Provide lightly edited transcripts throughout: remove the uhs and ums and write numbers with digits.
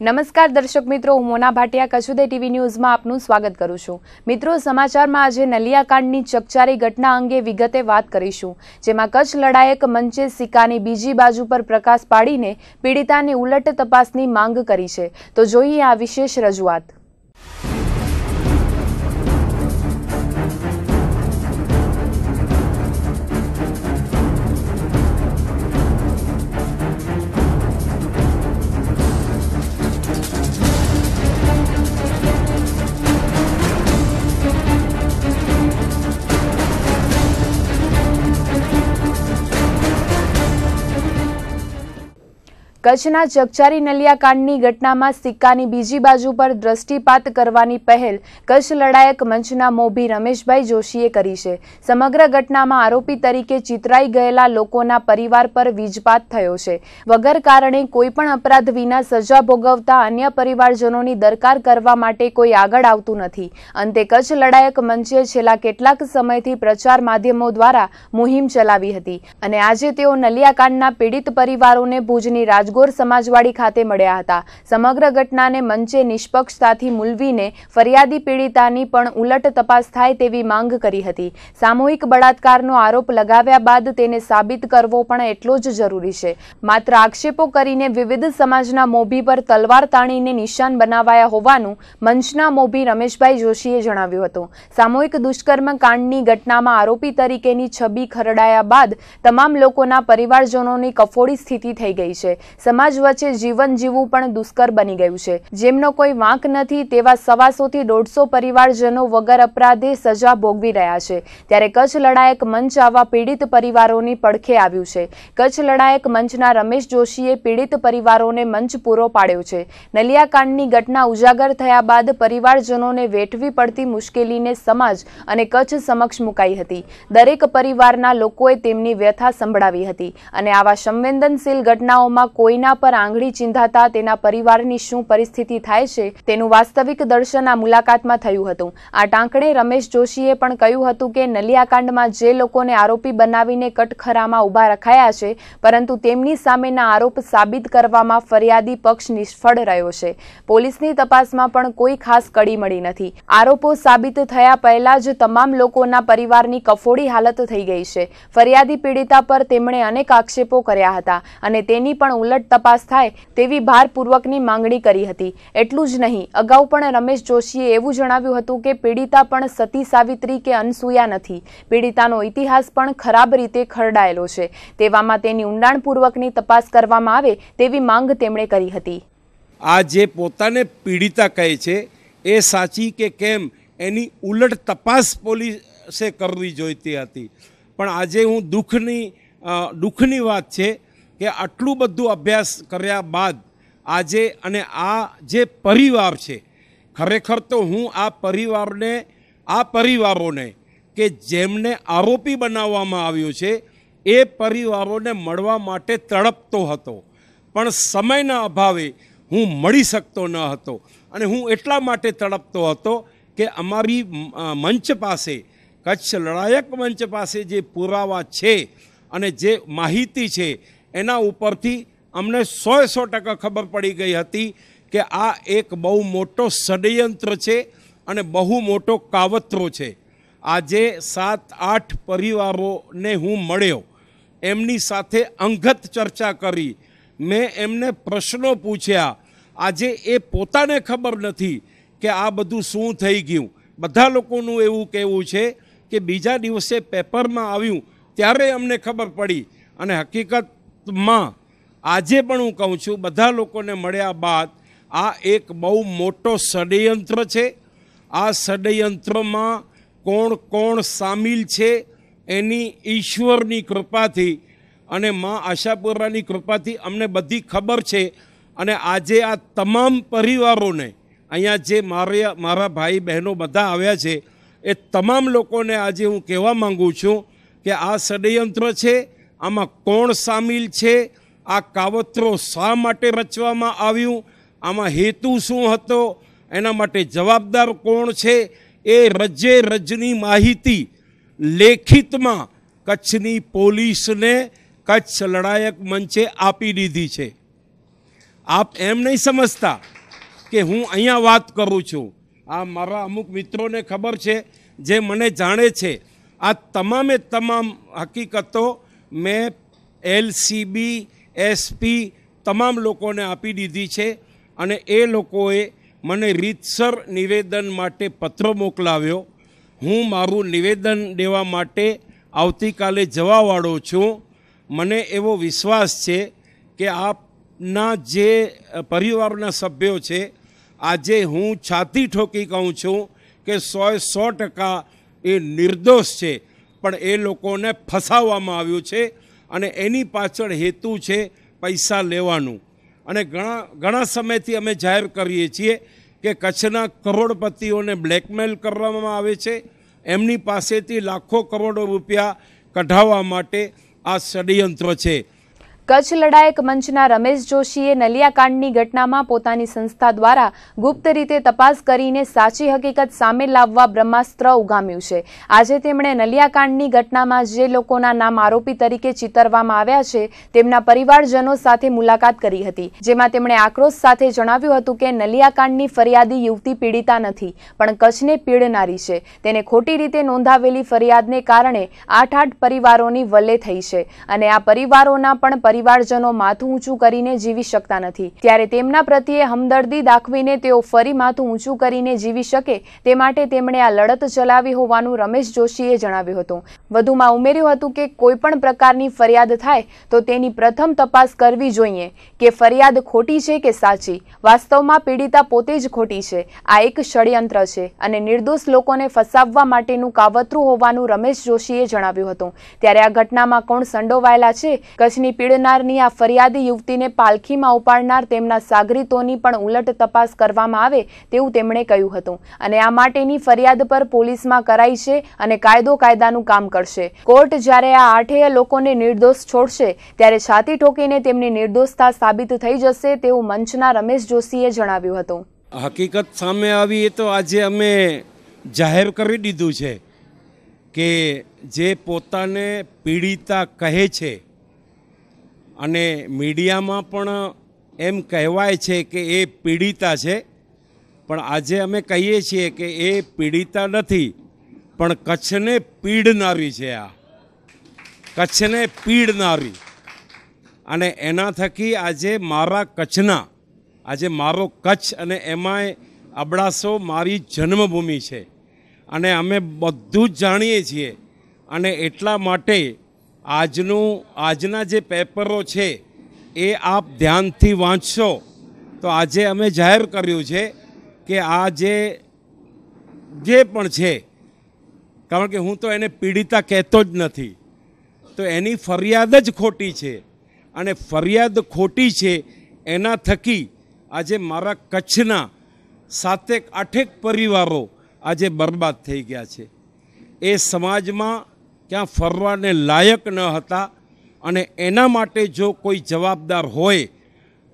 નમસ્કાર દર્શક મિત્રો, હું મોના ભાટિયા કચ્છુદે ટીવી ન્યૂઝમાં આપનું સ્વાગત કરું છું। મિત્રો, સમાચારમાં આજે નલિયાકાંડની ચકચારી ઘટના અંગે વિગતે વાત કરીશું, જેમાં કચ્છ લડાયક મંચે સિક્કાની બીજી બાજુ પર પ્રકાશ પાડીને પીડિતાની ઉલટ તપાસની માંગ કરી છે। તો જોઈએ આ વિશેષ રજૂઆત। કચ્છના ચકચારી નલિયાકાંડની ઘટનામાં સિક્કાની બીજી બાજુ પર દ્રષ્ટિપાત કરવાની પહેલ કચ્છ લડાયક મંચના મોભી રમેશભાઈ જોશીએ કરી છે। સમગ્ર ઘટનામાં આરોપી તરીકે ચિતરાઈ ગયેલા લોકોના પરિવાર પર વીજપાત થયો છે। વગર કારણે કોઈપણ અપરાધ વિના સજા ભોગવતા અન્ય પરિવારજનોની દરકાર કરવા માટે કોઈ આગળ આવતું નથી। અંતે કચ્છ લડાયક મંચે છેલ્લા કેટલાક સમયથી પ્રચાર માધ્યમો દ્વારા મુહિમ ચલાવી હતી અને આજે તેઓ નલિયાકાંડના પીડિત પરિવારોને ભુજની રાજગોર સમાજવાડી ખાતે મળ્યા હતા। સમગ્ર ઘટનાને મંચે નિષ્પક્ષતાથી મૂલવીને ફરિયાદી પીડિતાની પણ ઉલટ તપાસ થાય તેવી માંગ કરી હતી। સામૂહિક બળાત્કારનો આરોપ લગાવ્યા બાદ તેને સાબિત કરવો પણ એટલો જ જરૂરી છે। માત્ર આક્ષેપો કરીને વિવિધ સમાજના મોભી પર તલવાર તાણીને નિશાન બનાવાયા હોવાનું મંચના મોભી રમેશભાઈ જોશીએ જણાવ્યું હતું। સામૂહિક દુષ્કર્મ કાંડની ઘટનામાં આરોપી તરીકેની છબી ખરડાયા બાદ તમામ લોકોના પરિવારજનોની કફોડી સ્થિતિ થઈ ગઈ છે। સમાજ વચ્ચે જીવન જીવવું પણ દુષ્કર બની ગયું છે। જેમનો કોઈ વાંક નથી તેવા 125 થી 150 પરિવારજનો વગર અપરાધે સજા ભોગવી રહ્યા છે। ત્યારે કચ્છ લડાયક મંચ આવા પીડિત પરિવારોની પડખે આવ્યું છે। કચ્છ લડાયક મંચના રમેશ જોશીએ પીડિત પરિવારોને મંચ પૂરો પાડ્યો છે। નલિયાકાંડની ઘટના ઉજાગર થયા બાદ પરિવારજનોને વેઠવી પડતી મુશ્કેલીને સમાજ અને કચ્છ સમક્ષ મુકાઈ હતી। દરેક પરિવારના લોકોએ તેમની વ્યથા સંભળાવી હતી અને આવા સંવેદનશીલ ઘટનાઓમાં કોઈના પર આંગળી ચીંધાતા તેના પરિવારની શું પરિસ્થિતિ થાય છે તેનું વાસ્તવિક દર્શન આ મુલાકાતમાં થયું હતું। આ ટાંકણે રમેશ જોશીએ પણ કહ્યું હતું કે નલિયાકાંડમાં જે લોકોને આરોપી બનાવીને કટખરામાં ઊભા રખાયા છે, પરંતુ તેમની સામેના આરોપ સાબિત કરવામાં ફરિયાદી પક્ષ નિષ્ફળ રહ્યો છે। પોલીસની તપાસમાં પણ કોઈ ખાસ કડી મળી નથી। આરોપો સાબિત થયા પહેલા જ તમામ લોકોના પરિવારની કફોડી હાલત થઈ ગઈ છે। ફરિયાદી પીડિતા પર તેમણે અનેક આક્ષેપો કર્યા હતા અને તેની પણ ઉલટ તપાસ થાય તેવી ભારપૂર્વકની માંગણી કરી હતી। એટલું જ નહીં, અગાઉ પણ રમેશ જોશીએ એવું જણાવ્યું હતું કે પીડિતા પણ સતી સાવિત્રી કે અનસૂયા નથી। પીડિતાનો ઇતિહાસ પણ ખરાબ રીતે ખરડાયેલો છે। તેવામાં તેની ઊંડાણપૂર્વકની તપાસ કરવામાં આવે તેવી માંગ તેમણે કરી હતી। આ જે પોતાને પીડિતા કહે છે એ સાચી કે કેમ એની ઉલટ તપાસ પોલીસે કરવી જોઈતી હતી। પણ આજે હું દુઃખની વાત છે કે આટલું બધું અભ્યાસ કર્યા બાદ આજે અને આ જે પરિવાર છે, ખરેખર તો હું આ પરિવારોને કે જેમને આરોપી બનાવવામાં આવ્યો છે એ પરિવારોને મળવા માટે તડપતો હતો, પણ સમયના અભાવે હું મળી શકતો ન હતો। અને હું એટલા માટે તડપતો હતો કે અમારી મંચ પાસે, કચ્છ લડાયક મંચ પાસે જે પુરાવા છે અને જે માહિતી છે એના ઉપરથી અમને 100% ખબર પડી ગઈ હતી કે આ એક બહુ મોટો ષડયંત્ર છે અને બહુ મોટો કાવતરો છે। આજે 7-8 પરિવારોને હું મળ્યો, એમની સાથે અંગત ચર્ચા કરી, મેં એમને પ્રશ્નો પૂછ્યા। આજે એ પોતાને ખબર નથી કે આ બધું શું થઈ ગયું। બધા લોકોનું એવું કહેવું છે કે બીજા દિવસે પેપરમાં આવ્યું ત્યારે અમને ખબર પડી, અને હકીકતમાં આજે પણ હું કહું છું, બધા લોકોને મળ્યા બાદ આ એક બહુ મોટો ષડયંત્ર છે। આ ષડયંત્રમાં કોણ કોણ સામેલ છે એની ઈશ્વરની કૃપાથી અને મા આશાપુરાની કૃપાથી અમને બધી ખબર છે। અને આજે આ તમામ પરિવારોને, અહીંયા જે મારા ભાઈ બહેનો બધા આવ્યા છે એ તમામ લોકોને આજે હું કહેવા માગું છું કે આ ષડયંત્ર છે, આમાં કોણ સામેલ છે, આ કાવતરો શા માટે રચવામાં આવ્યું, આમાં હેતુ શું હતો, એના માટે જવાબદાર કોણ છે, એ રજે રજની માહિતી લેખિતમાં કચ્છની પોલીસને કચ્છ લડાયક મંચે આપી દીધી છે। આપ એમ નહીં સમજતા કે હું અહીંયા વાત કરું છું. આ મારા અમુક મિત્રોને ખબર છે, જે મને જાણે છે. આ તમામે તમામ હકીકતો મેં LCB SP તમામ લોકોને આપી દીધી છે અને એ લોકોએ મને રીતસર નિવેદન માટે પત્ર મોકલાવ્યો. હું મારું નિવેદન દેવા માટે આવતીકાલે જવાવાળો છું. મને એવો વિશ્વાસ છે કે આપના જે પરિવારના સભ્યો છે, આજે હું છાતી ઠોકી કહું છું કે 100% એ નિર્દોષ છે, પણ એ લોકોને ફસાવવામાં આવ્યું છે અને એની પાછળ હેતુ છે પૈસા લેવાનું. અને ઘણા સમયથી અમે જાહેર કરીએ છીએ કે કચ્છના કરોડપતિઓને બ્લેકમેલ કરવામાં આવે છે, એમની પાસેથી લાખો કરોડો રૂપિયા કઢાવવા માટે આ ષડયંત્ર છે. કચ્છ લડાયક મંચના રમેશ જોશીએ નલિયાકાંડની ઘટનામાં પોતાની સંસ્થા દ્વારા ગુપ્ત રીતે તપાસ કરીને સાચી હકીકત સામે લાવવા બ્રહ્માસ્ત્ર ઉગામ્યું છે. આજે તેમણે નલિયાકાંડની ઘટનામાં જે લોકોના નામ આરોપી તરીકે ચિતરવામાં આવ્યા છે તેમના પરિવારજનો સાથે મુલાકાત કરી હતી, જેમાં તેમણે આક્રોશ સાથે જણાવ્યું હતું કે નલિયાકાંડની ફરિયાદી યુવતી પીડિતા નથી, પણ કચ્છને પીડનારી છે. તેને ખોટી રીતે નોંધાવેલી ફરિયાદને કારણે 8 પરિવારોની વલ્લે થઈ છે અને આ પરિવારોના પણ પરિવારજનો માથું ઊંચું કરીને જીવી શકતા નથી. ત્યારે તેમના પ્રત્યે હમદર્દી દાખવીને તેઓ ફરી માથું ઊંચું કરીને જીવી શકે તે માટે તેમણે આ લડત ચલાવી હોવાનું રમેશ જોશીએ જણાવ્યું હતું. વધુમાં ઉમેર્યું હતું કે કોઈ પણ પ્રકારની ફરિયાદ થાય તો તેની પ્રથમ તપાસ કરવી જોઈએ કે ફરિયાદ ખોટી છે કે સાચી. વાસ્તવમાં પીડિતા પોતે જ ખોટી છે. આ એક ષડયંત્ર છે અને નિર્દોષ લોકોને ફસાવવા માટેનું કાવતરું હોવાનું રમેશ જોશીએ જણાવ્યું હતું. ત્યારે આ ઘટનામાં કોણ સંડોવાયેલા છે, કચ્છની પીડનારની આ ફરિયાદી યુવતીને પાલખીમાં ઉપાડનાર તેમના સાગરીતોની પણ ઉલટ તપાસ કરવામાં આવે તેવું તેમણે કહ્યું હતું. અને આ માટેની ફરિયાદ પર પોલીસમાં કરાઈ છે અને કાયદો કાયદાનું કામ કરશે. કોર્ટ જ્યારે આ 8 લોકોને નિર્દોષ છોડશે ત્યારે છાતી ઠોકીને તેમની નિર્દોષતા સાબિત થઈ જશે તેવું મંચના રમેશ જોશીએ જણાવ્યું હતું. હકીકત સામે આવી એ તો આજે અમે જાહેર કરી દીધું છે કે જે પોતાને પીડિતા કહે છે અને મીડિયામાં પણ એમ કહેવાય છે કે એ પીડિતા છે, પણ આજે અમે કહીએ છીએ કે એ પીડિતા નથી, પણ કચ્છને પીડનારી છે. આ કચ્છને પીડનારી. અને એના થકી આજે મારા કચ્છના, આજે મારો કચ્છ અને એમાંય અબડાસો મારી જન્મભૂમિ છે અને અમે બધું જ જાણીએ છીએ. અને એટલા માટે આજના જે પેપરો છે એ આપ ધ્યાનથી વાંચશો તો આજે અમે જાહેર કર્યું છે કે આ જે પણ છે, કારણ કે હું તો એને પીડિતા કહેતો જ નથી, તો એની ફરિયાદ જ ખોટી છે અને ફરિયાદ ખોટી છે એના થકી આજે મારા કચ્છના 7-8 પરિવારો આજે બરબાદ થઈ ગયા છે. એ સમાજમાં ક્યાં ફરવાને લાયક ન હતા અને એના માટે જો કોઈ જવાબદાર હોય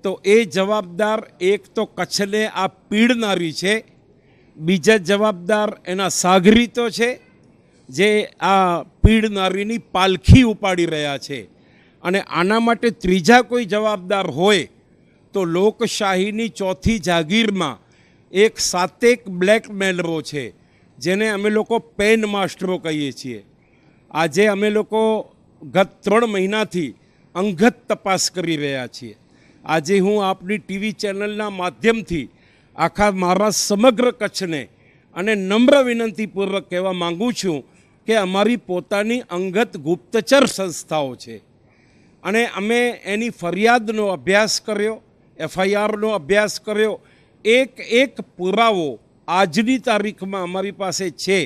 તો એ જવાબદાર એક તો કચ્છને આ પીડનારી છે, બીજા જવાબદાર એના સાગરીતો છે જે આ પીડનારીની પાલખી ઉપાડી રહ્યા છે. અને આના માટે ત્રીજા કોઈ જવાબદાર હોય તો લોકશાહીની ચોથી જાગીરમાં એક 7 બ્લેકમેલરો છે જેને અમે લોકો પેન માસ્ટરો કહીએ છીએ. આજે અમે લોકો ગત 3 મહિનાથી અંગત તપાસ કરી રહ્યા છીએ. આજે હું આપની ટીવી ચેનલના માધ્યમથી આખા મારા સમગ્ર કચ્છને અને નમ્ર વિનંતીપૂર્વક કહેવા માગું છું કે અમારી પોતાની અંગત ગુપ્તચર સંસ્થાઓ છે અને અમે એની ફરિયાદનો અભ્યાસ કર્યો, FIRનો અભ્યાસ કર્યો. એક પુરાવો આજની તારીખમાં અમારી પાસે છે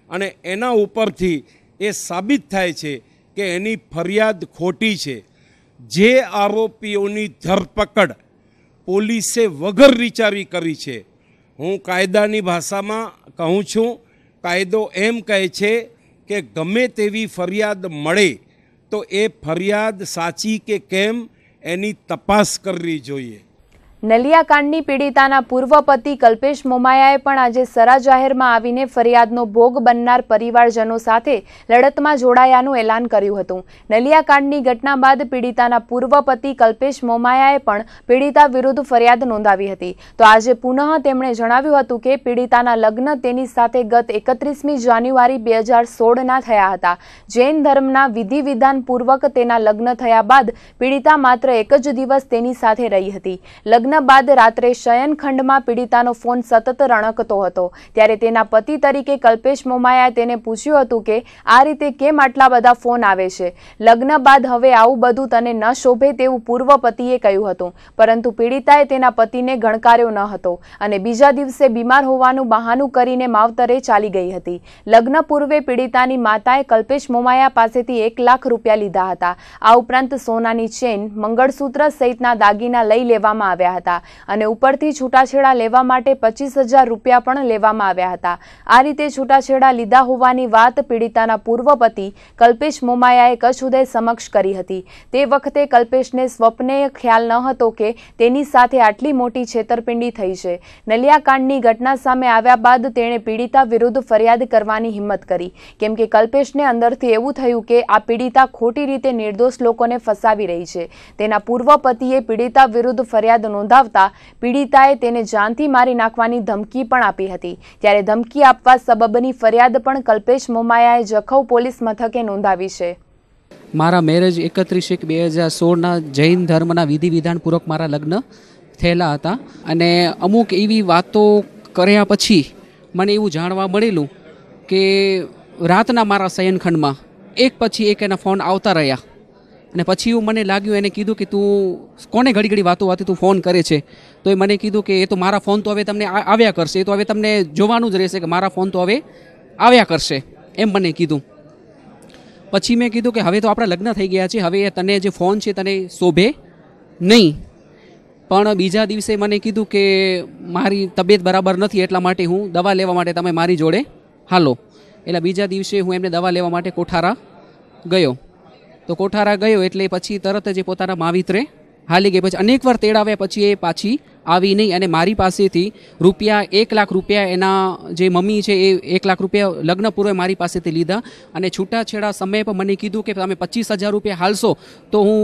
અને એના ઉપરથી એ સાબિત થાય છે કે એની ફરિયાદ ખોટી છે. જે આરોપીઓની ધરપકડ પોલીસે વગર વિચારી કરી છે, હું કાયદાની ભાષામાં કહું છું, કાયદો એમ કહે છે કે ગમે તેવી ફરિયાદ મળે તો એ ફરિયાદ સાચી કે કેમ એની તપાસ કરવી જોઈએ. નલિયાકાંડની પીડિતાના પૂર્વ પતિ કલ્પેશ મોમાયાએ પણ આજે સરા જાહેરમાં આવીને ફરિયાદનો ભોગ બનનાર પરિવારજનો સાથે લડતમાં જોડાયાનું એલાન કર્યું હતું. નલિયાકાંડની ઘટના બાદ પીડિતાના પૂર્વ પતિ કલ્પેશ મોમાયાએ પણ પીડિતા વિરુદ્ધ ફરિયાદ નોંધાવી હતી. તો આજે પુનઃ તેમણે જણાવ્યું હતું કે પીડિતાના લગ્ન તેની સાથે ગત 31મી જાન્યુઆરી 2016ના થયા હતા. જૈન ધર્મના વિધિ વિધાન પૂર્વક તેના લગ્ન થયા બાદ પીડિતા માત્ર એક જ દિવસ તેની સાથે રહી હતી. લગ્ન બાદ રાત્રે શયનખંડમાં પીડિતાનો ફોન સતત રણકતો હતો. ત્યારે તેના પતિ તરીકે કલ્પેશ મોમાયાએ તેને પૂછ્યું હતું કે આ રીતે કેમ આટલા બધા ફોન આવે છે? લગ્ન બાદ હવે આવું બધું તને ન શોભે તેવું પૂર્વ પતિએ કહ્યું હતું. પરંતુ પીડિતાએ તેના પતિને ગણકાર્યો ન હતો અને બીજા દિવસે બીમાર હોવાનું બહાનું કરીને માવતરે ચાલી ગઈ હતી. લગ્ન પૂર્વે પીડિતાની માતાએ કલ્પેશ મોમાયા પાસેથી 1 લાખ રૂપિયા લીધા હતા. આ ઉપરાંત સોનાની ચેન, મંગળસૂત્ર સહિતના દાગીના લઈ લેવામાં આવ્યા હતા અને ઉપરથી છૂટાછેડા લેવા માટે 25,000 રૂપિયા પણ લેવામાં આવ્યા હતા. આ રીતે છૂટાછેડા લીધા હોવાની વાત પીડિતાના પૂર્વ પતિ કલ્પેશ મોમાયાએ કચ્છ ઉદય સમક્ષ કરી હતી. તે વખતે કલ્પેશને સ્વપ્ને ખ્યાલ ન હતો કે તેની સાથે આટલી મોટી છેતરપિંડી થઈ છે. નલિયાકાંડની ઘટના સામે આવ્યા બાદ તેણે પીડિતા વિરુદ્ધ ફરિયાદ કરવાની હિંમત કરી, કેમ કે કલ્પેશને અંદરથી એવું થયું કે આ પીડિતા ખોટી રીતે નિર્દોષ લોકોને ફસાવી રહી છે. તેના પૂર્વ પતિએ પીડિતા વિરુદ્ધ ફરિયાદ નોંધાવતા પીડિતાએ તેને જાનથી મારી નાખવાની ધમકી પણ આપી હતી. ત્યારે ધમકી આપવા સબબની ફરિયાદ પણ કલ્પેશ મોમાયાએ જખૌ પોલીસ મથકે નોંધાવી છે. મારા મેરેજ 31/1/2016ના જૈન ધર્મના વિધિ વિધાન પૂર્વક મારા લગ્ન થયેલા હતા અને અમુક એવી વાતો કર્યા પછી મને એવું જાણવા મળેલું કે રાતના મારા શયનખંડમાં એક પછી એક એના ફોન આવતા રહ્યા અને પછી એવું મને લાગ્યું, એને કીધું કે તું કોને ઘડી ઘડી વાતો વાતી તું ફોન કરે છે? તો એ મને કીધું કે એ તો મારા ફોન તો હવે તમને આવ્યા કરશે, એ તો હવે તમને જોવાનું જ રહેશે કે મારા ફોન તો હવે આવ્યા કરશે, એમ મને કીધું. પછી મેં કીધું કે હવે તો આપણા લગ્ન થઈ ગયા છે, હવે તને જે ફોન છે તને શોભે નહીં. પણ બીજા દિવસે મને કીધું કે મારી તબિયત બરાબર નથી, એટલા માટે હું દવા લેવા માટે તમે મારી જોડે હાલો. એટલે બીજા દિવસે હું એમને દવા લેવા માટે કોઠારા ગયો. તો કોઠારા ગયો એટલે પછી તરત જ પોતાના માવિત્રે હાલી ગઈ. પછી અનેક વાર તેડાવ્યા પછી એ પાછી આવી નહીં અને મારી પાસેથી રૂપિયા 1 લાખ રૂપિયા એના જે મમ્મી છે એ 1 લાખ રૂપિયા લગ્ન પૂર્વે મારી પાસેથી લીધા અને છૂટાછેડા સમયે પણ મને કીધું કે તમે 25,000 રૂપિયા હાલશો તો હું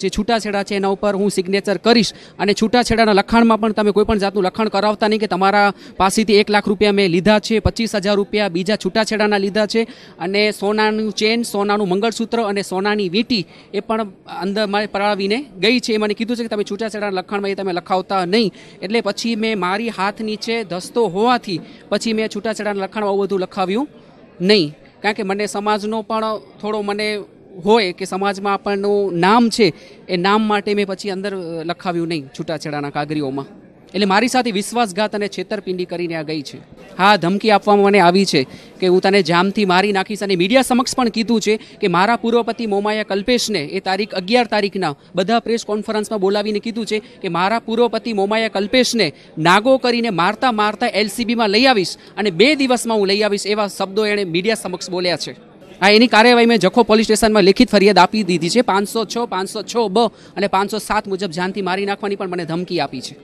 જે છૂટાછેડા છે એના ઉપર હું સિગ્નેચર કરીશ અને છૂટાછેડાના લખાણમાં પણ તમે કોઈ પણ જાતનું લખાણ કરાવતા નહીં કે તમારા પાસેથી 1 લાખ રૂપિયા મેં લીધા છે, 25,000 રૂપિયા બીજા છૂટાછેડાના લીધા છે અને સોનાનું ચેન, સોનાનું મંગળસૂત્ર અને સોનાની વીંટી એ પણ અંદર મારે પરાવીને ગઈ છે. એ મને કીધું છે કે તમે છૂટાછેડાના લખાણમાં એ તમે લખાવતા નહીં. એટલે પછી મેં મારી હાથ નીચે ધસતો હોવાથી પછી મેં છૂટાછેડાના લખાણમાં આવું બધું લખાવ્યું નહીં, કારણ કે મને સમાજનો પણ થોડો મને હોય કે સમાજમાં આપણનું નામ છે, એ નામ માટે મેં પછી અંદર લખાવ્યું નહીં છૂટાછેડાના કાગળીઓમાં. એટલે મારી સાથે વિશ્વાસઘાત અને છેતરપિંડી કરીને આ ગઈ છે. હા, ધમકી આપવામાં મને આવી છે કે હું તને જામથી મારી નાખીશ અને મીડિયા સમક્ષ પણ કીધું છે કે મારા પૂર્વ પતિ મોમાયા કલ્પેશને એ તારીખ 11 તારીખના બધા પ્રેસ કોન્ફરન્સમાં બોલાવીને કીધું છે કે મારા પૂર્વ પતિ મોમાયા કલ્પેશને નાગો કરીને મારતા મારતા LCBમાં લઈ આવીશ અને 2 દિવસમાં હું લઈ આવીશ, એવા શબ્દો એણે મીડિયા સમક્ષ બોલ્યા છે. આ એની કાર્યવાહી મેં જખો પોલીસ સ્ટેશનમાં લેખિત ફરિયાદ આપી દીધી છે. 506, 506(બ) અને 507 મુજબ જાનથી મારી નાખવાની પણ મને ધમકી આપી છે.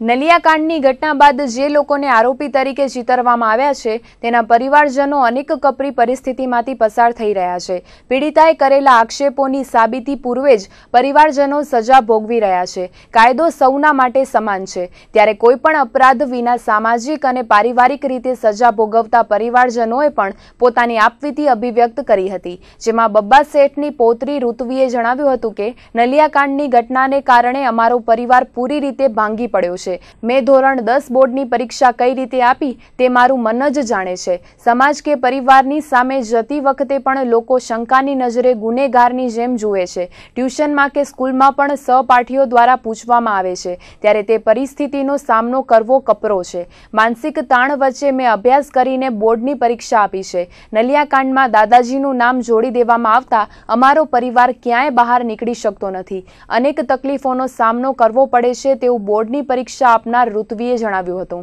નલિયાકાંડની ઘટના બાદ જે લોકોને આરોપી તરીકે ચિતરવામાં આવ્યા છે તેના પરિવારજનો અનેક કપરી પરિસ્થિતિમાંથી પસાર થઈ રહ્યા છે. પીડિતાએ કરેલા આક્ષેપોની સાબિતી પૂર્વે જ પરિવારજનો સજા ભોગવી રહ્યા છે. કાયદો સૌના માટે સમાન છે, ત્યારે કોઈપણ અપરાધ વિના સામાજિક અને પારિવારિક રીતે સજા ભોગવતા પરિવારજનોએ પણ પોતાની આપવીતી અભિવ્યક્ત કરી હતી. જેમાં બબ્બા શેઠની પૌત્રી ઋત્વીએ જણાવ્યું હતું કે નલિયાકાંડની ઘટનાને કારણે અમારો પરિવાર પૂરી રીતે ભાંગી પડ્યો છે. મેં ધોરણ 10 બોર્ડની પરીક્ષા કઈ રીતે આપી તે મારું મન જ જાણે છે. સમાજ કે પરિવારની સામે જતી વખતે પણ લોકો શંકાની નજરે ગુનેગારની જેમ જુએ છે. ટ્યુશનમાં કે સ્કૂલમાં પણ સહપાઠીઓ દ્વારા પૂછવામાં આવે છે, ત્યારે તે પરિસ્થિતિનો સામનો કરવો કપરો છે. માનસિક તાણ વચ્ચે મેં અભ્યાસ કરીને બોર્ડની પરીક્ષા આપી છે. નલિયાકાંડમાં દાદાજીનું નામ જોડી દેવામાં આવતા અમારો પરિવાર ક્યાંય બહાર નીકળી શકતો નથી. અનેક તકલીફોનો સામનો કરવો પડે છે તેવું બોર્ડની પરીક્ષા આપનાર ઋત્વીએ જણાવ્યું હતું.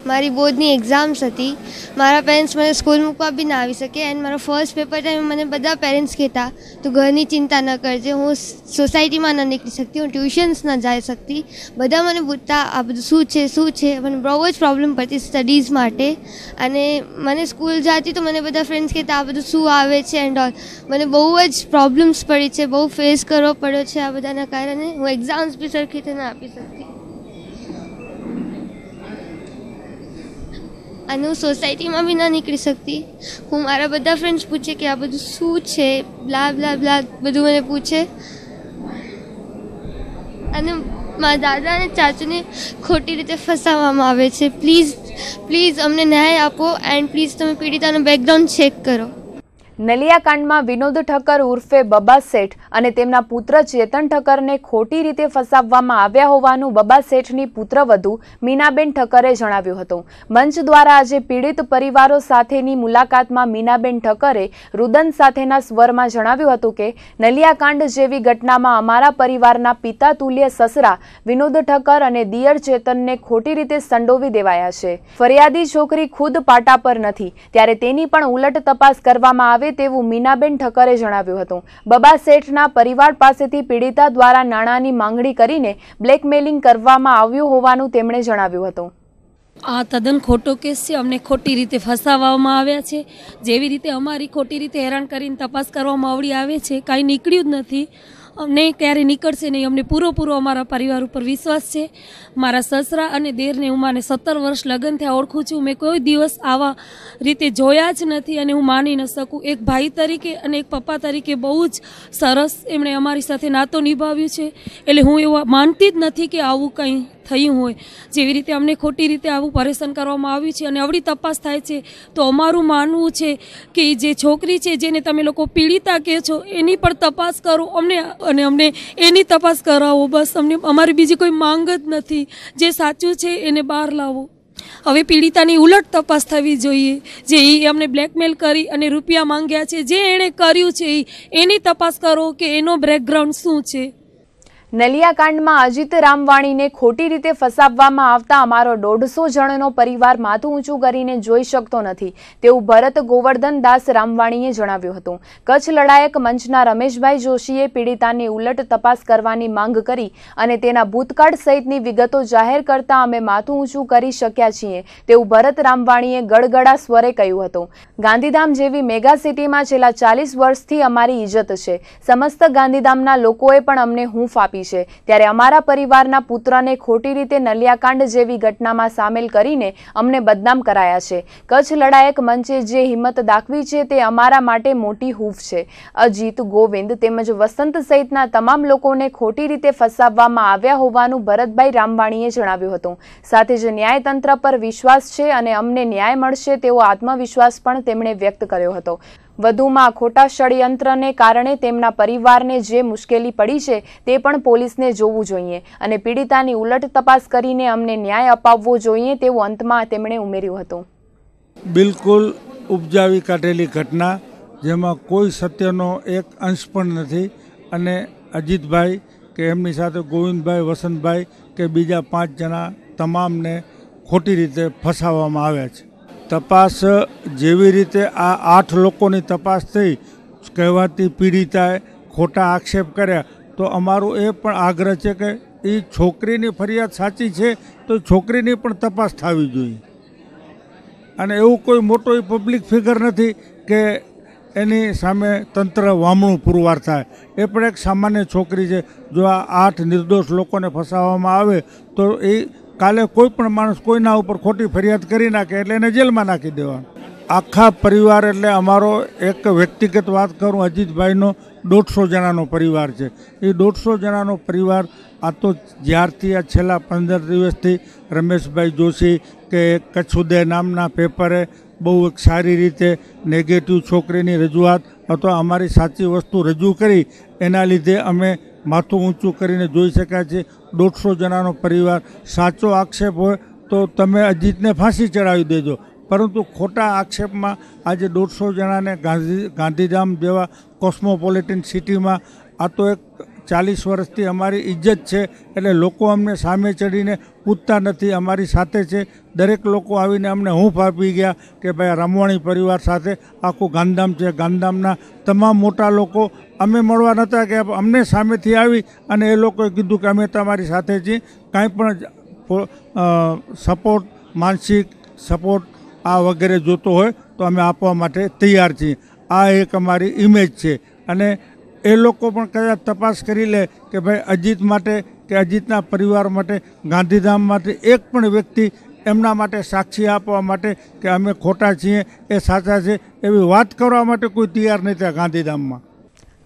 મારી બોર્ડની એક્ઝામ્સ હતી. મારા પેરેન્ટ્સ મને સ્કૂલ મૂકવા બી ના આવી શકે એન્ડ મારો ફર્સ્ટ પેપર ટાઈમ મને બધા પેરેન્ટ્સ કહેતા તું ઘરની ચિંતા ન કરજે, હું સોસાયટીમાં ન નીકળી શકતી, હું ટ્યુશન્સ ન જઈ શકતી. બધા મને પૂછતા આ બધું શું છે. મને બહુ જ પ્રોબ્લેમ પડતી સ્ટડીઝ માટે અને મને સ્કૂલ જતી તો મને બધા ફ્રેન્ડ્સ કહેતા આ બધું શું આવે છે એન્ડ ઓલ. મને બહુ જ પ્રોબ્લેમ્સ પડી છે, બહુ ફેસ કરવો પડ્યો છે આ બધાના કારણે. હું એક્ઝામ્સ બી સરખી રીતે ના આપી શકતી અને હું સોસાયટીમાં બી ના નીકળી શકતી. હું મારા બધા ફ્રેન્ડ્સ પૂછે કે આ બધું શું છે, બ્લા બ્લા બ્લા બધું મને પૂછે અને મારા દાદા અને ચાચુને ખોટી રીતે ફસાવવામાં આવે છે. પ્લીઝ અમને ન્યાય આપો એન્ડ પ્લીઝ તમે પીડિતાનો બેકગ્રાઉન્ડ ચેક કરો. નલિયાકાંડમાં વિનોદ ઠક્કર ઉર્ફે બબા શેઠ અને તેમના પુત્ર ચેતન ઠક્કરને ખોટી રીતે ફસાવવામાં આવ્યા હોવાનું બબા શેઠની પુત્રવધુ મીનાબેન ઠક્કરે જણાવ્યું હતું. મંચ દ્વારા આજે પીડિત પરિવારો સાથેની મુલાકાતમાં મીનાબેન ઠક્કરે રુદન સાથેના સ્વરમાં જણાવ્યું હતું કે નલિયાકાંડ જેવી ઘટનામાં અમારા પરિવારના પિતા તુલ્ય સસરા વિનોદ ઠક્કર અને દિયર ચેતનને ખોટી રીતે સંડોવી દેવાયા છે. ફરિયાદી છોકરી ખુદ પાટા પર નથી ત્યારે તેની પણ ઉલટ તપાસ કરવામાં આવે તેવું મીનાબેન ઠક્કરે જણાવ્યું હતું. બબા શેઠના પરિવાર પાસેથી પીડિતા દ્વારા નાણાંની માંગણી કરીને બ્લેકમેલિંગ કરવામાં આવ્યું હોવાનું તેમણે જણાવ્યું હતું. આ તદ્દન ખોટો કેસ છે. અમને ખોટી રીતે ફસાવવામાં આવ્યા છે. જેવી રીતે અમારી ખોટી રીતે હેરાન કરીને તપાસ કરવામાં આવડી આવે છે, કાંઈ નીકળ્યું જ નથી. નહીં ક્યારે નીકળશે નહીં. અમને પૂરો અમારા પરિવાર ઉપર વિશ્વાસ છે. મારા સસરા અને દેરને હું માને 17 વર્ષ લગ્ન થયા ઓળખું છું. મેં કોઈ દિવસ આવા રીતે જોયા જ નથી અને હું માની ન શકું. એક ભાઈ તરીકે અને એક પપ્પા તરીકે બહુ જ સરસ એમણે અમારી સાથે નાતો નિભાવ્યું છે. એટલે હું એવું માનતી જ નથી કે આવું કંઈ થયું હોય. જેવી રીતે અમને ખોટી રીતે આવું પરેશાન કરવામાં આવ્યું છે અને આવડી તપાસ થાય છે તો અમારું માનવું છે કે જે છોકરી છે જેને તમે લોકો પીડિતા કહે છો એની પણ તપાસ કરો અમને એની તપાસ કરાવો. બસ અમને અમારી બીજી કોઈ માંગ જ નથી. જે સાચું છે એને બહાર લાવો. હવે પીડિતાની ઉલટ તપાસ થવી જોઈએ. જે એ અમને બ્લેકમેલ કરી અને રૂપિયા માંગ્યા છે, જે એણે કર્યું છે એની તપાસ કરો કે એનો બેકગ્રાઉન્ડ શું છે. નલિયાકાંડમાં અજીત રામવાણીને ખોટી રીતે ફસાવવામાં આવતા અમારો 150 જણનો પરિવાર માથું ઊંચું કરીને જોઈ શકતો નથી તેવું ભરત ગોવર્ધન દાસ રામવાણીએ જણાવ્યું હતું. કચ્છ લડાયક મંચના રમેશભાઈ જોશીએ પીડિતાની ઉલટ તપાસ કરવાની માંગ કરી અને તેના ભૂતકાળ સહિતની વિગતો જાહેર કરતા અમે માથું ઊંચું કરી શક્યા છીએ તેવું ભરત રામવાણીએ ગડગડા સ્વરે કહ્યું હતું. ગાંધીધામ જેવી મેગા સિટીમાં છેલ્લા 40 વર્ષથી અમારી ઇજ્જત છે. સમસ્ત ગાંધીધામના લોકોએ પણ અમને હૂંફ આપી છે. ત્યારે અમારા પરિવારના પુત્રને ખોટી રીતે નલિયાકાંડ જેવી ઘટનામાં સામેલ કરીને અમને બદનામ કરાયા છે. કચ્છ લડાયક મંચે જે હિંમત દાખવી છે તે અમારા માટે મોટી હૂંફ છે. અજીત, ગોવિંદ તેમજ વસંત સહિતના તમામ લોકોને ખોટી રીતે ફસાવવામાં આવ્યા હોવાનું ભરતભાઈ રામવાણીએ જણાવ્યું હતું. સાથે જ ન્યાયતંત્ર પર વિશ્વાસ છે અને અમને ન્યાય મળશે તેવો આત્મવિશ્વાસ પણ તેમણે વ્યક્ત કર્યો હતો. વધુમાં ખોટા ષડયંત્રને કારણે તેમના પરિવારને જે મુશ્કેલી પડી છે તે પણ પોલીસને જોવું જોઈએ અને પીડિતાની ઉલટ તપાસ કરીને અમને ન્યાય અપાવવો જોઈએ તેવું અંતમાં તેમણે ઉમેર્યું હતું. બિલકુલ ઉપજાવી કાઢેલી ઘટના, જેમાં કોઈ સત્યનો એક અંશ પણ નથી અને અજીતભાઈ કે એમની સાથે ગોવિંદભાઈ, વસંતભાઈ કે બીજા 5 જણા તમામને ખોટી રીતે ફસાવવામાં આવ્યા છે. તપાસ જેવી રીતે આ 8 લોકોની તપાસ થઈ, કહેવાતી પીડિતાએ ખોટા આક્ષેપ કર્યા, તો અમારો એ પણ આગ્રહ છે કે એ છોકરીની ફરિયાદ સાચી છે તો છોકરીની પણ તપાસ થવી જોઈએ. અને એવું કોઈ મોટો પબ્લિક ફિગર નથી કે એની સામે તંત્ર વામણું પુરવાર થાય. એ પણ એક સામાન્ય છોકરી છે. જો આ 8 નિર્દોષ લોકોને ફસાવવામાં આવે તો એ કાલે કોઈ પણ માણસ કોઈના ઉપર ખોટી ફરિયાદ કરી નાખે એટલે એને જેલમાં નાખી દેવાનું. આખા પરિવાર એટલે અમારો એક વ્યક્તિગત વાત કરું, અજીતભાઈનો 150 જણાનો પરિવાર છે. એ 150 જણાનો પરિવાર આ તો જ્યારથી આ છેલ્લા 15 દિવસથી રમેશભાઈ જોશી કે કચ્છ ઉદય નામના પેપરે બહુ એક સારી રીતે નેગેટિવ છોકરીની રજૂઆત અથવા અમારી સાચી વસ્તુ રજૂ કરી, એના લીધે અમે માથું ઊંચું કરીને જોઈ શક્યા છે. 150 જણાનો પરિવાર, સાચો આક્ષેપ હોય તો તમે અજીતને ફાંસી ચડાવી દેજો, પરંતુ ખોટા આક્ષેપમાં આજે 150 જણાને ગાંધીધામ જેવા કોસ્મોપોલિટન સિટીમાં આ તો એક 40 વર્ષથી અમારી ઇજ્જત છે, એટલે લોકો અમને સામે ચડીને પૂછતા નથી, અમારી સાથે છે. દરેક લોકો આવીને અમને હૂંફ આપી ગયા કે ભાઈ રમવાણી પરિવાર સાથે આખું ગાંધીધામ છે. ગાંધીધામના તમામ મોટા લોકો અમે મળવા નહોતા કે અમને સામેથી આવી અને એ લોકોએ કીધું કે અમે તમારી સાથે છીએ, કાંઈ પણ સપોર્ટ, માનસિક સપોર્ટ આ વગેરે જોતો હોય તો અમે આપવા માટે તૈયાર છીએ. આ એક અમારી ઇમેજ છે. અને એ લોકો પણ કદાચ તપાસ કરી લે કે ભાઈ અજીત માટે કે અજીતના પરિવાર માટે, ગાંધીધામ માટે એક પણ વ્યક્તિ એમના માટે સાક્ષી આપવા માટે કે અમે ખોટા છીએ એ સાચા છે એવી વાત કરવા માટે કોઈ તૈયાર નહીં થયા ગાંધીધામમાં.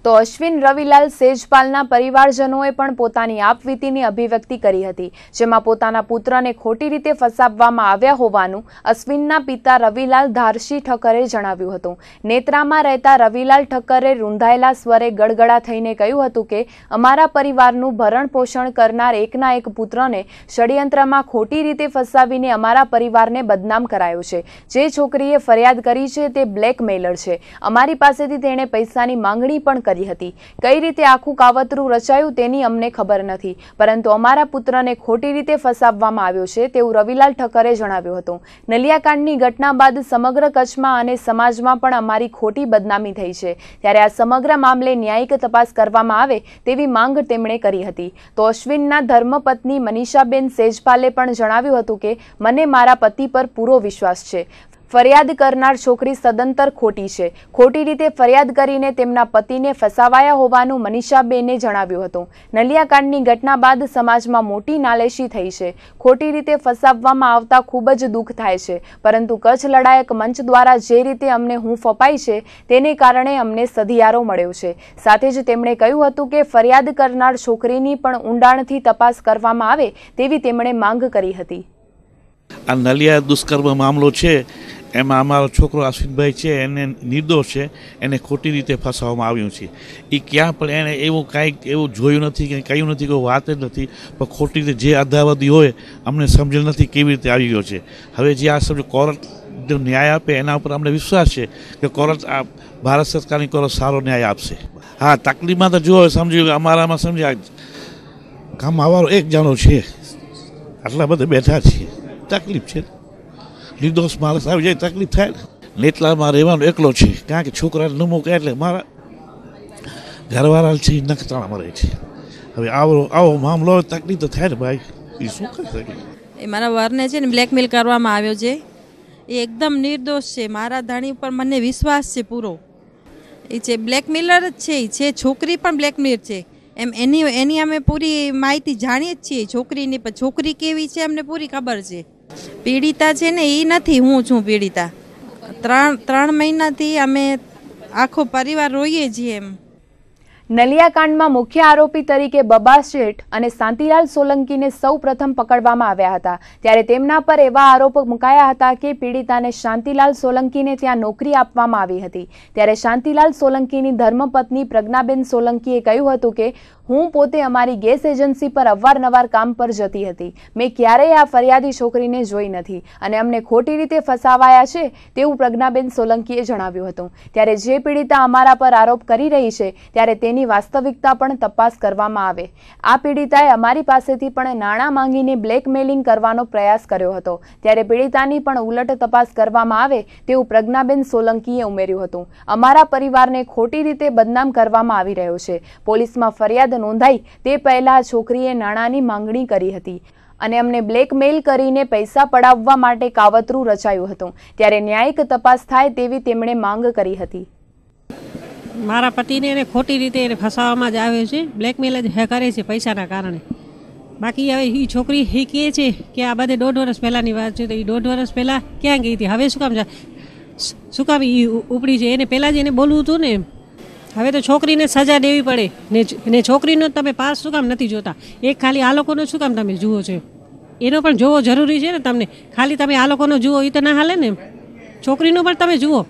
તો અશ્વિન રવિલાલ સેજપાલના પરિવારજનોએ પણ પોતાની આપવીતીની અભિવ્યક્તિ કરી હતી, જેમાં પોતાના પુત્રને ખોટી રીતે ફસાવવામાં આવ્યા હોવાનું અશ્વિનના પિતા રવિલાલ ધારશી ઠક્કરે જણાવ્યું હતું. નેત્રામાં રહેતા રવિલાલ ઠક્કરે રૂંધાયેલા સ્વરે ગડગડા થઈને કહ્યું હતું કે અમારા પરિવારનું ભરણ પોષણ કરનાર એકના એક પુત્રને ષડયંત્રમાં ખોટી રીતે ફસાવીને અમારા પરિવારને બદનામ કરાયો છે. જે છોકરીએ ફરિયાદ કરી છે તે બ્લેકમેલર છે. અમારી પાસેથી તેણે પૈસાની માંગણી પણ કરી હતી. કઈ રીતે આખું કાવતરું રચાયું તેની અમને ખબર નથી, પરંતુ અમારા પુત્રને ખોટી રીતે ફસાવવામાં આવ્યો છે તેવું રવિલાલ ઠક્કરે જણાવ્યું હતું. નલિયાકાંડની ઘટના બાદ સમગ્ર કચ્છમાં અને સમાજમાં પણ અમારી ખોટી બદનામી થઈ છે, ત્યારે આ સમગ્ર મામલે ન્યાયિક તપાસ કરવામાં આવે તેવી માંગ તેમણે કરી હતી. તો અશ્વિનના ધર્મપત્ની મનીષાબેન સેજપાલે પણ જણાવ્યું હતું કે મને મારા પતિ પર પૂરો વિશ્વાસ છે. ફરિયાદ કરનાર છોકરી સદંતર ખોટી છે. ખોટી રીતે ફરિયાદ કરીને તેમના પતિને ફસાવાયા હોવાનું મનીષાબેને જણાવ્યું હતું. નલિયાકાંડની ઘટના બાદ સમાજમાં મોટી નાલેશી થઈ છે. ખોટી રીતે ફસાવવામાં આવતા ખૂબ જ દુઃખ થાય છે, પરંતુ કચ્છ લડાયક મંચ દ્વારા જે રીતે અમને હૂંફ અપાઈ છે તેને કારણે અમને સધિયારો મળ્યો છે. સાથે જ તેમણે કહ્યું હતું કે ફરિયાદ કરનાર છોકરીની પણ ઊંડાણથી તપાસ કરવામાં આવે તેવી તેમણે માંગ કરી હતી. આ નલિયા દુષ્કર્મ મામલો છે એમાં અમારો છોકરો અશ્વિનભાઈ છે, એને નિર્દોષ છે, એને ખોટી રીતે ફસાવવામાં આવ્યું છે. એ ક્યાં પણ એને એવું કાંઈક એવું જોયું નથી કે કહ્યું નથી, કોઈ વાત જ નથી, પણ ખોટી રીતે જે અદાવદી હોય અમને સમજણ નથી કેવી રીતે આવી ગયો છે. હવે જે આ સમજ કોર્ટ જો ન્યાય આપે એના ઉપર અમને વિશ્વાસ છે કે કોર્ટ આ ભારત સરકારની કોર્ટ સારો ન્યાય આપશે. હા, તકલીફમાં તો જો સમજ્યું કે અમારામાં સમજ્યા ગામમાં અમારો એક જણો છે, આટલા બધા બેઠા છીએ, તકલીફ છે. નિર્દોષ માણસ આવી જાય તકલીફ થાય ને. નેટલામાં રહેવાનો એકલો છે, કારણ કે છોકરાને ન મૂકે એટલે મારા ઘરવાળા છે નખત્રાણામાં રહે છે. હવે આવો મામલો તકલીફ તો થાય ને ભાઈ, એ શું કરી શકે. એ મારા વરને છે ને બ્લેકમેલ કરવામાં આવ્યો છે. એ એકદમ નિર્દોષ છે. મારા ધણી ઉપર મને વિશ્વાસ છે પૂરો. એ છે બ્લેકમેલર જ છે. એ છે છોકરી પણ બ્લેકમેલર છે. એમ એની અમે પૂરી માહિતી જાણીએ જ છીએ છોકરીની, પણ છોકરી કેવી છે અમને પૂરી ખબર છે. પીડિતા છે ને એ નથી, હું છું પીડિતા. 3 મહિનાથી અમે આખો પરિવાર રોઈએ છીએ. એમ નલિયાકાંડમાં મુખ્ય આરોપી તરીકે બબા શેઠ અને શાંતિલાલ સોલંકીને સૌ પ્રથમ પકડવામાં આવ્યા હતા, ત્યારે તેમના પર એવા આરોપ મુકાયા હતા કે પીડિતાને શાંતિલાલ સોલંકીને ત્યાં નોકરી આપવામાં આવી હતી. ત્યારે શાંતિલાલ સોલંકીની ધર્મપત્ની પ્રજ્ઞાબેન સોલંકીએ કહ્યું હતું કે હું પોતે અમારી ગેસ એજન્સી પર અવારનવાર કામ પર જતી હતી. મેં ક્યારેય આ ફરિયાદી છોકરીને જોઈ નથી અને અમને ખોટી રીતે ફસાવાયા છે તેવું પ્રજ્ઞાબેન સોલંકીએ જણાવ્યું હતું. ત્યારે જે પીડિતા અમારા પર આરોપ કરી રહી છે ત્યારે તેની વાસ્તવિકતા પણ તપાસ કરવામાં આવે. આ પીડિતાએ અમારી પાસેથી પણ નાણાં માંગીને બ્લેકમેલિંગ કરવાનો પ્રયાસ કર્યો હતો, ત્યારે પીડિતાની પણ ઉલટ તપાસ કરવામાં આવે તેવું પ્રજ્ઞાબેન સોલંકીએ ઉમેર્યું હતું. અમારા પરિવારને ખોટી રીતે બદનામ કરવામાં આવી રહ્યો છે. પોલીસમાં ફરિયાદ નોંધાઈ તે પહેલા છોકરીએ નાણાંની માંગણી કરી હતી અને અમને બ્લેકમેલ કરીને પૈસા પડાવવા માટે કાવતરું રચાયું હતું, ત્યારે ન્યાયિક તપાસ થાય તેવી તેમણે માંગ કરી હતી. મારા પતિને એને ખોટી રીતે એને ફસાવવામાં જ આવ્યો છે, બ્લેકમેલ જ કરે છે પૈસાના કારણે. બાકી હવે એ છોકરી એ કહે છે કે આ બધે 1.5 વર્ષ પહેલાંની વાત છે, તો એ 1.5 વર્ષ પહેલાં ક્યાં ગઈ હતી, હવે શું કામ એ ઉપડી છે, એને પહેલાં જ એને બોલવું હતું ને. હવે તો છોકરીને સજા દેવી પડે ને છોકરીનો તમે પાસ શું કામ નથી જોતા? એક ખાલી આ લોકોનો શું કામ તમે જુઓ છો? એનો પણ જોવો જરૂરી છે ને. તમને ખાલી તમે આ લોકોનો જુઓ એ તો ના હાલે ને. છોકરીનો પણ તમે જુઓ.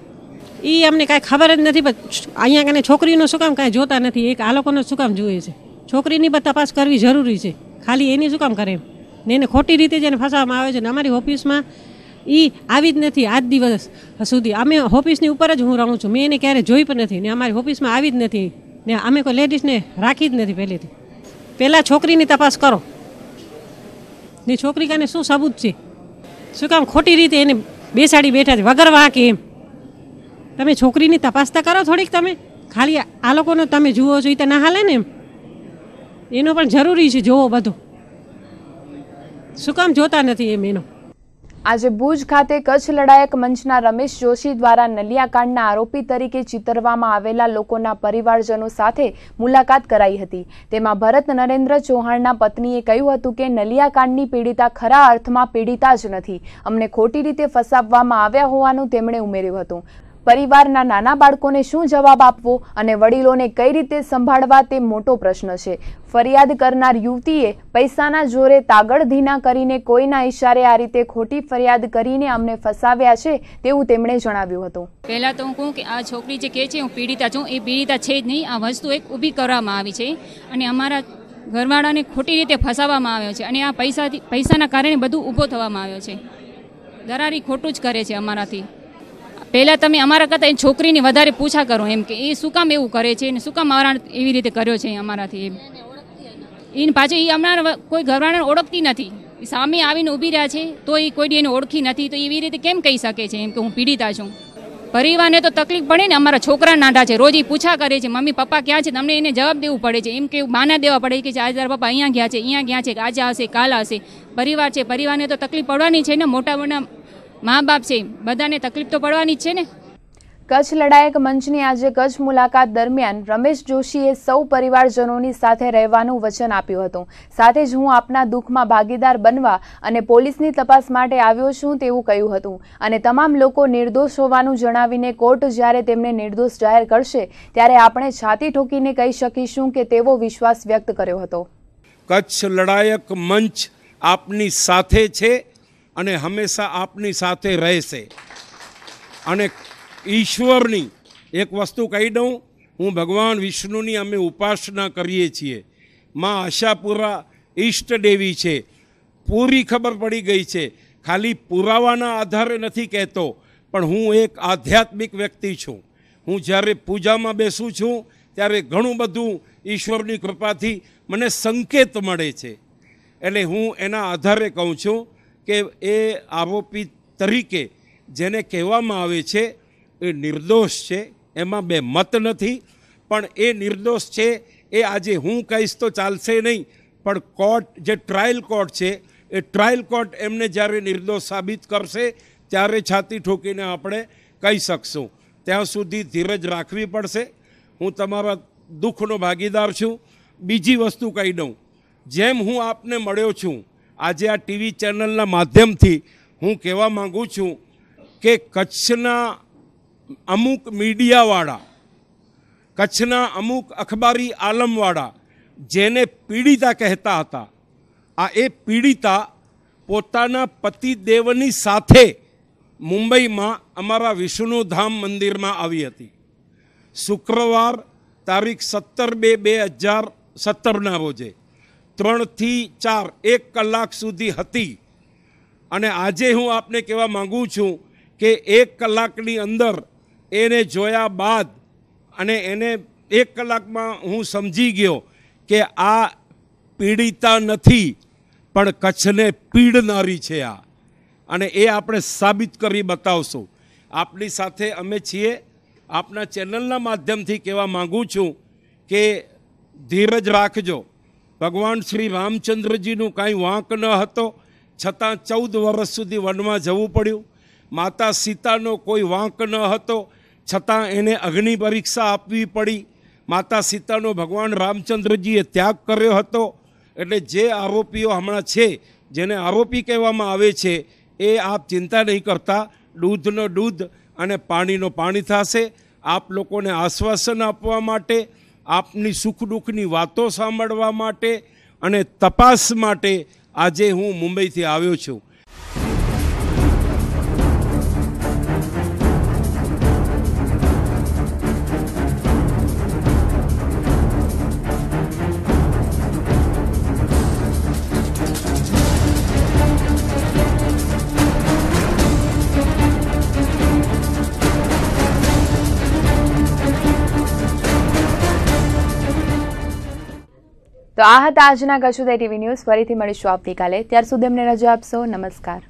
એ અમને કાંઈ ખબર જ નથી, પણ અહીંયા કને છોકરીનો શું કામ કાંઈ જોતા નથી? એક આ લોકોનો શું કામ જુએ છે? છોકરીની પણ તપાસ કરવી જરૂરી છે, ખાલી એની શું કામ કરે ને? એને ખોટી રીતે જેને ફસાવવામાં આવે છે ને અમારી ઓફિસમાં એ આવી જ નથી આજ દિવસ સુધી. અમે ઓફિસની ઉપર જ હું રહું છું, મેં એને ક્યારે જોઈ પણ નથી ને અમારી ઓફિસમાં આવી જ નથી. ને અમે કોઈ લેડીઝને રાખી જ નથી પહેલેથી. પહેલાં છોકરીની તપાસ કરો ને છોકરી કાને શું સબૂત છે, શું કામ ખોટી રીતે એને બેસાડી બેઠા છે વગર વાંકે એમ. તમે છોકરીની તપાસ તો કરો થોડીક, તમે ખાલી આ લોકોનો તમે જુઓ છો એ તો ના હાલે ને એમ. એનો પણ જરૂરી છે જોવો બધું, શું કામ જોતા નથી એમ એનો. આજે ભુજ ખાતે કચ્છ લડાયક મંચના રમેશ જોશી દ્વારા નલિયાકાંડના આરોપી તરીકે ચિતરવામાં આવેલા લોકોના પરિવારજનો સાથે મુલાકાત કરાઈ હતી. તેમાં ભરત નરેન્દ્ર ચૌહાણના પત્નીએ કહ્યું હતું કે નલિયાકાંડની પીડિતા ખરા અર્થમાં પીડિતા જ નથી, અમને ખોટી રીતે ફસાવવામાં આવ્યા હોવાનું તેમણે ઉમેર્યું હતું. પરિવારના નાના બાળકોને શું જવાબ આપવો અને વડીલોને કઈ રીતે સંભાળવા તે મોટો પ્રશ્ન છે. ફરિયાદ કરનાર યુવતીએ પૈસાના જોરે તાગડધીના કરીને કોઈના ઈશારે આ રીતે ખોટી ફરિયાદ કરીને અમને ફસાવ્યા છે તેવું તેમણે જણાવ્યું હતું. પહેલાં તો હું કહું કે આ છોકરી જે કહે છે હું પીડિતા છું, એ પીડિતા છે જ નહીં. આ વસ્તુ એક ઊભી કરવામાં આવી છે અને અમારા ઘરવાળાને ખોટી રીતે ફસાવવામાં આવ્યો છે અને આ પૈસાના કારણે બધું ઊભો થવામાં આવ્યો છે. દરારી ખોટું જ કરે છે અમારાથી. પહેલાં તમે અમારા કરતાં એ છોકરીની વધારે પૂછા કરો એમ કે એ શું કામ એવું કરે છે અને શું કામ અમારા એવી રીતે કર્યો છે અમારાથી એમ. એને પાછું એ અમારા કોઈ ઘરવાળાને ઓળખતી નથી, સામે આવીને ઊભી રહ્યા છે તો એ કોઈ એને ઓળખી નથી, તો એવી રીતે કેમ કહી શકે છે એમ કે હું પીડિતા છું. પરિવારને તો તકલીફ પડે ને, અમારા છોકરા નાના છે, રોજ એ પૂછા કરે છે મમ્મી પપ્પા ક્યાં છે, તમને એને જવાબ દેવું પડે છે એમ કે બાના દેવા પડે કે આજે તારા પપ્પા અહીંયા ગયા છે, અહીંયા ગયા છે, આજે આવશે કાલ આવશે. પરિવાર છે, પરિવારને તો તકલીફ પડવાની છે ને, મોટા મોટા મા બાપ છે, બધાને તકલીફ તો પડવાની જ છે ને. કચ્છ લડાયક મંચની આજે કચ્છ મુલાકાત દરમિયાન રમેશ જોશીએ સૌ પરિવારજનોની સાથે રહેવાનું વચન આપ્યું હતું. સાથે જ હું આપના દુઃખમાં ભાગીદાર બનવા અને પોલીસની તપાસ માટે આવ્યો છું તેવું કહ્યું હતું અને તમામ લોકો નિર્દોષ હોવાનું જણાવીને કોર્ટ જ્યારે તેમને નિર્દોષ જાહેર કરશે ત્યારે આપણે છાતી ઠોકીને કહી શકીશું કે તેવો વિશ્વાસ વ્યક્ત કર્યો હતો. કચ્છ લડાયક મંચ આપની સાથે છે અને હંમેશા આપની સાથે રહેશે. અને ઈશ્વરની એક વસ્તુ કહી દઉં, હું ભગવાન વિષ્ણુની અમે ઉપાસના કરીએ છીએ. માં આશાપુરા ઈષ્ટ દેવી છે, પૂરી ખબર પડી ગઈ છે. ખાલી પુરાવાના આધારે નથી કહેતો, પણ હું એક આધ્યાત્મિક વ્યક્તિ છું. હું જ્યારે પૂજામાં બેસું છું ત્યારે ઘણું બધું ઈશ્વરની કૃપાથી મને સંકેત મળે છે. એટલે હું એના આધારે કહું છું કે એ આરોપી તરીકે જેને કહેવામાં આવે છે એ નિર્દોષ છે, એમાં બે મત નથી. પણ એ નિર્દોષ છે એ આજે હું કહીશ તો ચાલશે નહીં, પણ કોર્ટ જે ટ્રાયલ કોર્ટ છે એ ટ્રાયલ કોર્ટ એમને જ્યારે નિર્દોષ સાબિત કરશે ત્યારે છાતી ઠોકીને આપણે કહી શકશું. ત્યાં સુધી ધીરજ રાખવી પડશે. હું તમારા દુઃખનો ભાગીદાર છું. બીજી વસ્તુ કહી દઉં, જેમ હું આપને મળ્યો છું આજે આ ટીવી ચેનલના માધ્યમથી હું કહેવા માગું છું કે કચ્છના અમુક મીડિયાવાળા, કચ્છના અમુક અખબારી આલમવાળા જેને પીડિતા કહેતા હતા, આ એ પીડિતા પોતાના પતિદેવની સાથે મુંબઈમાં અમારા વિષ્ણુધામ મંદિરમાં આવી હતી. શુક્રવાર તારીખ 17/2/2017ના રોજે 3 થી 4 1 કલાક સુધી હતી. અને આજે હું આપને કહેવા માગું છું કે 1 કલાકની અંદર એને જોયા બાદ અને એને 1 કલાકમાં હું સમજી ગયો કે આ પીડિતા નથી પણ કચ્છને પીડનારી છે આ. અને એ આપણે સાબિત કરી બતાવશું. આપની સાથે અમે છીએ. આપના ચેનલના માધ્યમથી કહેવા માગું છું કે ધીરજ રાખજો. ભગવાન શ્રી રામચંદ્રજીનું કાંઈ વાંક ન હતો, છતાં 14 વર્ષ સુધી વનમાં જવું પડ્યું. માતા સીતાનો કોઈ વાંક ન હતો, છતાં એને અગ્નિ પરીક્ષા આપવી પડી. માતા સીતાનો ભગવાન રામચંદ્રજીએ ત્યાગ કર્યો હતો. એટલે જે આરોપીઓ હમણાં છે, જેને આરોપી કહેવામાં આવે છે, એ આપ ચિંતા નહીં કરતા. દૂધનો દૂધ અને પાણીનો પાણી થશે. આપ લોકોને આશ્વાસન આપવા માટે, આપની સુખ દુઃખની વાતો સાંભળવા માટે અને તપાસ માટે આજે હું મુંબઈથી આવ્યો છું. તો આ હતા આજના કચ્છ ઉદય ટીવી ન્યૂઝ. ફરીથી મળીશું આવતીકાલે. ત્યાર સુધી અમને રજા આપશો. નમસ્કાર.